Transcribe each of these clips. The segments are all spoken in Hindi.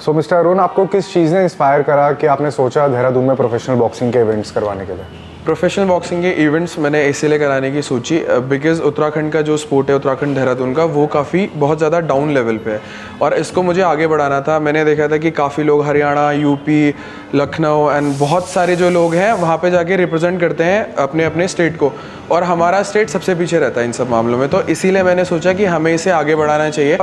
सो मिस्टर अरुण, आपको किस चीज़ ने इंस्पायर करा कि आपने सोचा देहरादून में प्रोफेशनल बॉक्सिंग के इवेंट्स करवाने के लिए? प्रोफेशनल बॉक्सिंग के इवेंट्स मैंने इसीलिए कराने की सोची बिकॉज़ उत्तराखंड का जो स्पोर्ट है, उत्तराखंड देहरादून का, वो काफ़ी बहुत ज़्यादा डाउन लेवल पे है और इसको मुझे आगे बढ़ाना था। मैंने देखा था कि काफ़ी लोग हरियाणा, यूपी, लखनऊ एंड बहुत सारे जो लोग हैं वहाँ पे जाके रिप्रेजेंट करते हैं अपने अपने स्टेट को, और हमारा स्टेट सबसे पीछे रहता है इन सब मामलों में। तो इसीलिए मैंने सोचा कि हमें इसे आगे बढ़ाना चाहिए।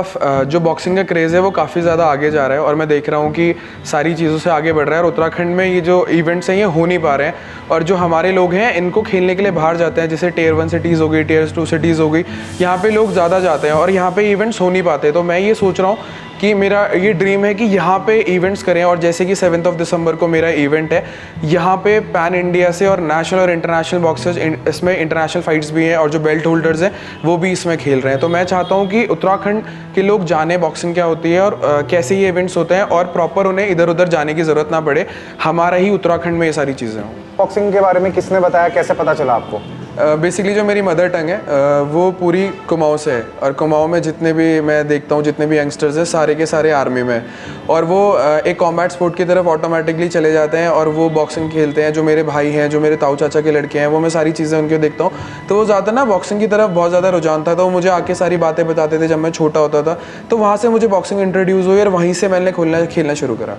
जो बॉक्सिंग का क्रेज़ है वो काफ़ी ज़्यादा आगे जा रहा है और मैं देख रहा हूँ कि सारी चीज़ों से आगे बढ़ रहा है और उत्तराखंड में ये जो इवेंट्स हैं ये हो नहीं पा रहे हैं, और जो हमारे लोग हैं इनको खेलने के लिए बाहर जाते हैं, जैसे टियर 1 सिटीज़ हो गई, टियर 2 सिटीज़ हो गई, यहाँ पे लोग ज़्यादा जाते हैं और यहाँ पे इवेंट्स हो नहीं पाते। तो मैं ये सोच रहा हूँ कि मेरा ये ड्रीम है कि यहाँ पे इवेंट्स करें, और जैसे कि 7 दिसंबर को मेरा इवेंट है, यहाँ पे पैन इंडिया से और नेशनल और इंटरनेशनल बॉक्सर्स, इसमें इंटरनेशनल फाइट्स भी हैं और जो बेल्ट होल्डर्स हैं वो भी इसमें खेल रहे हैं। तो मैं चाहता हूँ कि उत्तराखंड के लोग जाने बॉक्सिंग क्या होती है और कैसे ये इवेंट्स होते हैं, और प्रॉपर उन्हें इधर उधर जाने की ज़रूरत ना पड़े, हमारा ही उत्तराखंड में ये सारी चीज़ें हों। बॉक्सिंग के बारे में किसने बताया, कैसे पता चला आपको? बेसिकली जो मेरी मदर टंग है वो पूरी कुमाऊँ से है, और कुमाऊँ में जितने भी मैं देखता हूँ, जितने भी यंगस्टर्स हैं सारे के सारे आर्मी में, और वो एक कॉम्बैट स्पोर्ट की तरफ ऑटोमेटिकली चले जाते हैं और वो बॉक्सिंग खेलते हैं। जो मेरे भाई हैं, जो मेरे ताऊ चाचा के लड़के हैं, वो मैं सारी चीज़ें उनके देखता हूँ, तो वो ज़्यादा ना बॉक्सिंग की तरफ बहुत ज़्यादा रुझान था। तो वो मुझे आके सारी बातें बताते थे जब मैं छोटा होता था, तो वहाँ से मुझे बॉक्सिंग इंट्रोड्यूस हुई और वहीं से मैंने खेलना शुरू करा।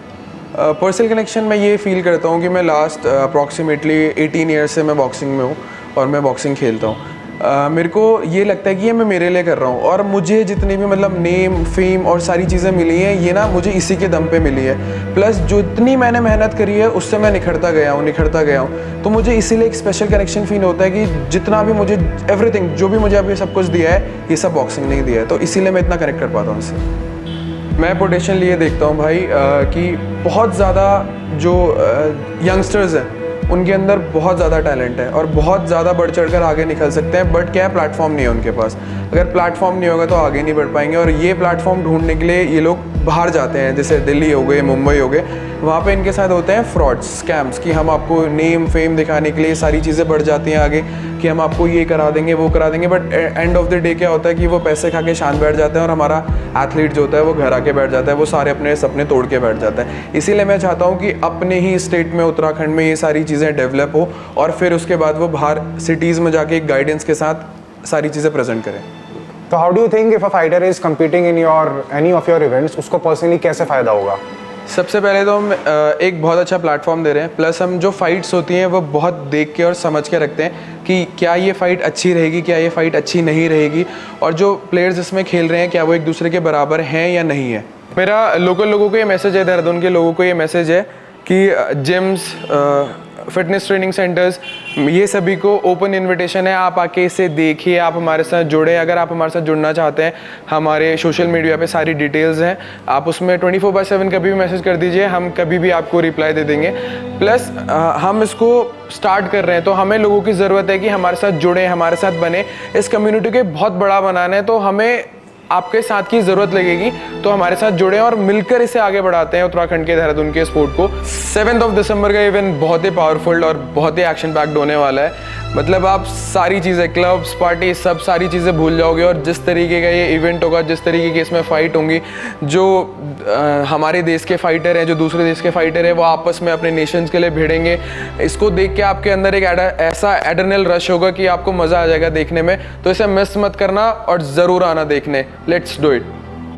पर्सनल कनेक्शन मैं ये फील करता हूँ कि मैं लास्ट अप्रॉक्सीमेटली 18 ईयर्स से मैं बॉक्सिंग में हूँ और मैं बॉक्सिंग खेलता हूँ। मेरे को ये लगता है कि ये मैं मेरे लिए कर रहा हूँ, और मुझे जितनी भी मतलब नेम, फेम और सारी चीज़ें मिली हैं ये ना मुझे इसी के दम पे मिली है। प्लस जो इतनी मैंने मेहनत करी है उससे मैं निखरता गया हूँ, तो मुझे इसीलिए एक स्पेशल कनेक्शन फील होता है कि जितना भी मुझे एवरीथिंग, जो भी मुझे अभी सब कुछ दिया है, ये सब बॉक्सिंग ने दिया है, तो इसीलिए मैं इतना कनेक्ट कर पाता हूँ इससे। मैं पोटेंशियल ये देखता हूँ भाई कि बहुत ज़्यादा जो यंगस्टर्स हैं उनके अंदर बहुत ज़्यादा टैलेंट है और बहुत ज़्यादा बढ़ चढ़ कर आगे निकल सकते हैं, बट क्या है, प्लेटफॉर्म नहीं है उनके पास। अगर प्लेटफॉर्म नहीं होगा तो आगे नहीं बढ़ पाएंगे, और ये प्लेटफॉर्म ढूंढने के लिए ये लोग बाहर जाते हैं, जैसे दिल्ली हो गए, मुंबई हो गए, वहाँ पे इनके साथ होते हैं फ्रॉड्स, स्कैम्स, कि हम आपको नेम फेम दिखाने के लिए सारी चीज़ें बढ़ जाती हैं आगे, कि हम आपको ये करा देंगे, वो करा देंगे, but end of the day क्या होता है कि वो पैसे खा के शांत बैठ जाते हैं और हमारा एथलीट जो होता है वो घर आके बैठ जाता है, वो सारे अपने सपने तोड़ के बैठ जाता है। इसीलिए मैं चाहता हूँ कि अपने ही स्टेट में, उत्तराखंड में, ये सारी चीज़ें डेवलप हो और फिर उसके बाद वो बाहर सिटीज़ में जाके एक गाइडेंस के साथ सारी चीज़ें प्रेजेंट करें। तो how do you think if a fighter is competing in your any of your events, उसको पर्सनली कैसे फ़ायदा होगा? सबसे पहले तो हम एक बहुत अच्छा प्लेटफॉर्म दे रहे हैं, प्लस हम जो फाइट्स होती हैं वो बहुत देख के और समझ के रखते हैं कि क्या ये फ़ाइट अच्छी रहेगी, क्या ये फ़ाइट अच्छी नहीं रहेगी, और जो प्लेयर्स इसमें खेल रहे हैं क्या वो एक दूसरे के बराबर हैं या नहीं है। मेरा लोकल लोगों को ये मैसेज है, देहरादून के लोगों को ये मैसेज है कि जिम्स, फिटनेस ट्रेनिंग सेंटर्स, ये सभी को ओपन इनविटेशन है, आप आके इसे देखिए, आप हमारे साथ जुड़े। अगर आप हमारे साथ जुड़ना चाहते हैं, हमारे सोशल मीडिया पे सारी डिटेल्स हैं, आप उसमें 24/7 कभी भी मैसेज कर दीजिए, हम कभी भी आपको रिप्लाई दे देंगे। प्लस हम इसको स्टार्ट कर रहे हैं, तो हमें लोगों की ज़रूरत है कि हमारे साथ जुड़ें, हमारे साथ बने। इस कम्युनिटी को बहुत बड़ा बनाना है, तो हमें आपके साथ की ज़रूरत लगेगी, तो हमारे साथ जुड़े और मिलकर इसे आगे बढ़ाते हैं उत्तराखंड के, देहरादून के स्पोर्ट को। 7 दिसंबर का इवेंट बहुत ही पावरफुल और बहुत ही एक्शन पैक्ड होने वाला है। मतलब आप सारी चीज़ें, क्लब्स, पार्टी, सब सारी चीज़ें भूल जाओगे, और जिस तरीके का ये इवेंट होगा, जिस तरीके की इसमें फ़ाइट होंगी, जो हमारे देश के फाइटर हैं, जो दूसरे देश के फाइटर हैं, वो आपस में अपने नेशंस के लिए भिड़ेंगे। इसको देख के आपके अंदर एक ऐसा एड्रेनल रश होगा कि आपको मज़ा आ जाएगा देखने में। तो इसे मिस मत करना और ज़रूर आना देखने। Let's do it.